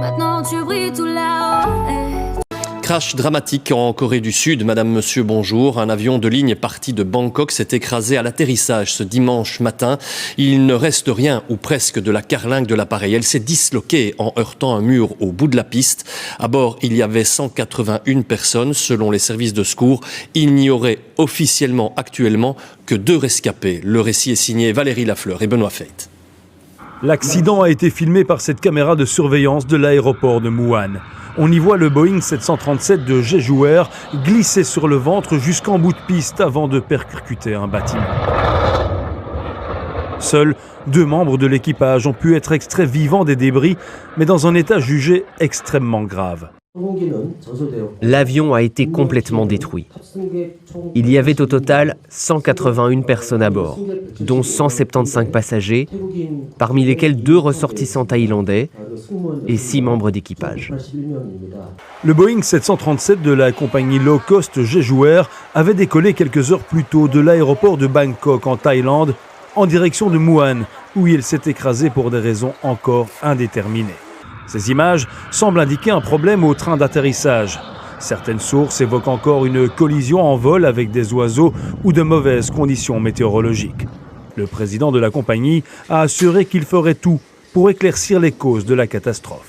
Maintenant tu brilles tout là-haut. Crash dramatique en Corée du Sud. Madame, monsieur, bonjour. Un avion de ligne parti de Bangkok s'est écrasé à l'atterrissage ce dimanche matin. Il ne reste rien ou presque de la carlingue de l'appareil. Elle s'est disloquée en heurtant un mur au bout de la piste. À bord, il y avait 181 personnes. Selon les services de secours, il n'y aurait officiellement actuellement que 2 rescapés. Le récit est signé Valérie Lafleur et Benoît Feit. L'accident a été filmé par cette caméra de surveillance de l'aéroport de Muan. On y voit le Boeing 737 de Jeju Air glisser sur le ventre jusqu'en bout de piste avant de percuter un bâtiment. Seuls 2 membres de l'équipage ont pu être extraits vivants des débris, mais dans un état jugé extrêmement grave. L'avion a été complètement détruit. Il y avait au total 181 personnes à bord, dont 175 passagers, parmi lesquels 2 ressortissants thaïlandais et 6 membres d'équipage. Le Boeing 737 de la compagnie low cost Jeju Air avait décollé quelques heures plus tôt de l'aéroport de Bangkok en Thaïlande en direction de Muan, où il s'est écrasé pour des raisons encore indéterminées. Ces images semblent indiquer un problème au train d'atterrissage. Certaines sources évoquent encore une collision en vol avec des oiseaux ou de mauvaises conditions météorologiques. Le président de la compagnie a assuré qu'il ferait tout pour éclaircir les causes de la catastrophe.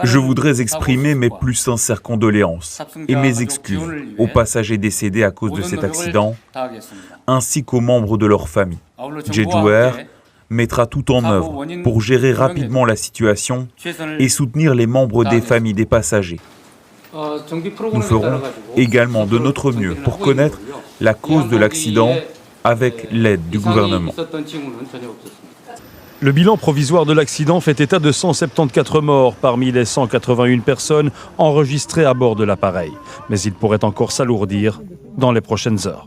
Je voudrais exprimer mes plus sincères condoléances et mes excuses aux passagers décédés à cause de cet accident, ainsi qu'aux membres de leur famille. Jeju Air mettra tout en œuvre pour gérer rapidement la situation et soutenir les membres des familles des passagers. Nous ferons également de notre mieux pour connaître la cause de l'accident avec l'aide du gouvernement. Le bilan provisoire de l'accident fait état de 174 morts parmi les 181 personnes enregistrées à bord de l'appareil. Mais il pourrait encore s'alourdir dans les prochaines heures.